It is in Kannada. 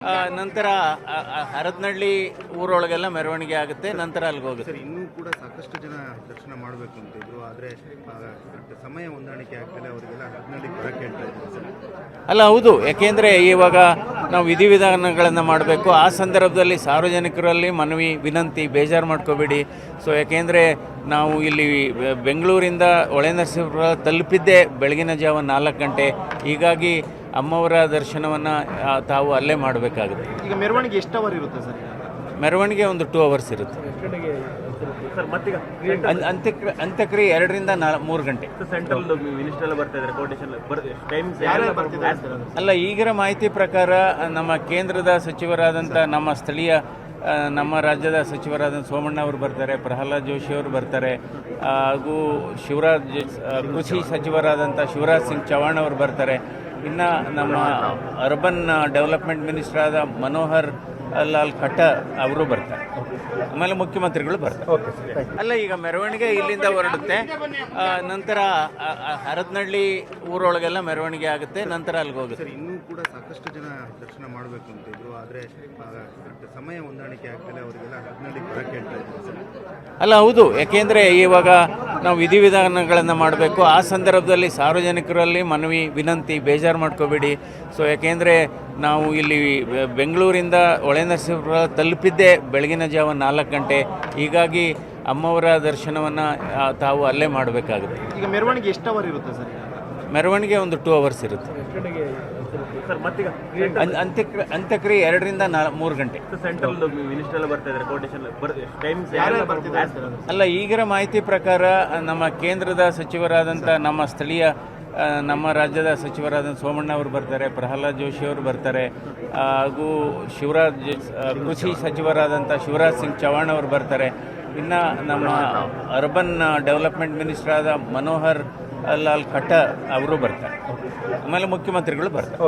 ನಂತರ ಹರದನಹಳ್ಳಿ ಊರೊಳಗೆಲ್ಲ ಮೆರವಣಿಗೆ ಆಗುತ್ತೆ. ನಂತರ ಅಲ್ಲಿಗೆ ಹೋಗುತ್ತೆ. ಸರ್, ಇನ್ನೂ ಕೂಡ ಸಾಕಷ್ಟು ಜನ ದರ್ಶನ ಮಾಡಬೇಕು ಅಂತಿದ್ರು, ಆದರೆ ಸಮಯ ಹೊಂದಾಣಿಕೆ ಆಗ್ತದೆ. ಅವರಿಗೆಲ್ಲ ಹರದನಹಳ್ಳಿ ಬರೋಕ್ಕೆ ಹೇಳ್ತಾ ಇದ್ದಾರೆ ಸರ್. ಅಲ್ಲ, ಹೌದು. ಯಾಕೆಂದರೆ ಇವಾಗ ನಾವು ವಿಧಿವಿಧಾನಗಳನ್ನು ಮಾಡಬೇಕು. ಆ ಸಂದರ್ಭದಲ್ಲಿ ಸಾರ್ವಜನಿಕರಲ್ಲಿ ಮನವಿ ವಿನಂತಿ, ಬೇಜಾರು ಮಾಡ್ಕೋಬೇಡಿ. ಸೊ ಯಾಕೆಂದರೆ ನಾವು ಇಲ್ಲಿ ಬೆಂಗಳೂರಿಂದ ಹೊಳೆನರಸೀಪುರ ತಲುಪಿದ್ದೇ ಬೆಳಗಿನ ಜಾವ 4 ಗಂಟೆ. ಹೀಗಾಗಿ ಅಮ್ಮವರ ದರ್ಶನವನ್ನು ತಾವು ಅಲ್ಲೇ ಮಾಡಬೇಕಾಗುತ್ತೆ. ಈಗ ಮೆರವಣಿಗೆ ಎಷ್ಟು ಅವರ್ ಇರುತ್ತೆ ಸರ್? ಮೆರವಣಿಗೆ ಒಂದು 2 ಅವರ್ಸ್ ಇರುತ್ತೆ. ಅಂತ್ಯಕ್ರಿಯೆ 2 ರಿಂದ 3 ಗಂಟೆ. ಅಲ್ಲ, ಈಗಿನ ಮಾಹಿತಿ ಪ್ರಕಾರ ನಮ್ಮ ಕೇಂದ್ರದ ಸಚಿವರಾದಂಥ ನಮ್ಮ ರಾಜ್ಯದ ಸಚಿವರಾದಂಥ ಸೋಮಣ್ಣ ಅವರು ಬರ್ತಾರೆ, ಪ್ರಹ್ಲಾದ್ ಜೋಶಿ ಅವರು ಬರ್ತಾರೆ, ಹಾಗೂ ಕೃಷಿ ಸಚಿವರಾದಂಥ ಶಿವರಾಜ್ ಸಿಂಗ್ ಚೌಹಾಣ್ ಅವರು ಬರ್ತಾರೆ. ಇನ್ನು ನಮ್ಮ ಅರ್ಬನ್ ಡೆವಲಪ್ಮೆಂಟ್ ಮಿನಿಸ್ಟರ್ ಆದ ಮನೋಹರ್ ಲಾಲ್ ಖಟ್ಟರ್ ಅವರು ಬರ್ತಾರೆ. ಆಮೇಲೆ ಮುಖ್ಯಮಂತ್ರಿಗಳು ಬರ್ತಾರೆ. ಅಲ್ಲ, ಈಗ ಮೆರವಣಿಗೆ ಇಲ್ಲಿಂದ ಹೊರಡುತ್ತೆ. ನಂತರ ಹರದನಹಳ್ಳಿ ಊರೊಳಗೆಲ್ಲ ಮೆರವಣಿಗೆ ಆಗುತ್ತೆ. ನಂತರ ಅಲ್ಲಿಗೆ ಹೋಗುತ್ತೆ. ಸರ್, ಇನ್ನೂ ಕೂಡ ಸಾಕಷ್ಟು ಜನ ದರ್ಶನ ಮಾಡಬೇಕು ಅಂತಿದ್ರು, ಆದರೆ ಸಮಯ ಹೊಂದಾಣಿಕೆ ಆಗ್ತದೆ. ಅವರಿಗೆಲ್ಲ ಹರದನಹಳ್ಳಿ ಬರೋಕ್ಕೆ ಹೇಳ್ತಾ ಇದ್ದಾರೆ ಸರ್. ಅಲ್ಲ, ಹೌದು. ಯಾಕೆಂದರೆ ಇವಾಗ ನಾವು ವಿಧಿವಿಧಾನಗಳನ್ನು ಮಾಡಬೇಕು. ಆ ಸಂದರ್ಭದಲ್ಲಿ ಸಾರ್ವಜನಿಕರಲ್ಲಿ ಮನವಿ ವಿನಂತಿ, ಬೇಜಾರು ಮಾಡ್ಕೋಬೇಡಿ. ಸೊ ಯಾಕೆಂದರೆ ನಾವು ಇಲ್ಲಿ ಬೆಂಗಳೂರಿಂದ ಹೊಳೆನರಸೀಪುರ ತಲುಪಿದ್ದೇ ಬೆಳಗಿನ ಜಾವ 4 ಗಂಟೆ. ಹೀಗಾಗಿ ಅಮ್ಮವರ ದರ್ಶನವನ್ನು ತಾವು ಅಲ್ಲೇ ಮಾಡಬೇಕಾಗುತ್ತೆ. ಈಗ ಮೆರವಣಿಗೆ ಎಷ್ಟು ಅವರ್ ಇರುತ್ತೆ ಸರ್? ಮೆರವಣಿಗೆ ಒಂದು 2 ಅವರ್ಸ್ ಇರುತ್ತೆ. ಅಂತ್ಯಕ್ರಿಯೆ 2 ರಿಂದ 3 ಗಂಟೆ. ಅಲ್ಲ, ಈಗಿನ ಮಾಹಿತಿ ಪ್ರಕಾರ ನಮ್ಮ ಕೇಂದ್ರದ ಸಚಿವರಾದಂಥ ನಮ್ಮ ರಾಜ್ಯದ ಸಚಿವರಾದಂಥ ಸೋಮಣ್ಣ ಅವರು ಬರ್ತಾರೆ, ಪ್ರಹ್ಲಾದ್ ಜೋಶಿ ಅವರು ಬರ್ತಾರೆ, ಹಾಗೂ ಕೃಷಿ ಸಚಿವರಾದಂಥ ಶಿವರಾಜ್ ಸಿಂಗ್ ಚೌಹಾಣ್ ಅವರು ಬರ್ತಾರೆ. ಇನ್ನು ನಮ್ಮ ಅರ್ಬನ್ ಡೆವಲಪ್ಮೆಂಟ್ ಮಿನಿಸ್ಟರ್ ಆದ ಮನೋಹರ್ ಲಾಲ್ ಖಟ್ಟರ್ ಅವರು ಬರ್ತಾರೆ. ಆಮೇಲೆ ಮುಖ್ಯಮಂತ್ರಿಗಳು ಬರ್ತಾರೆ.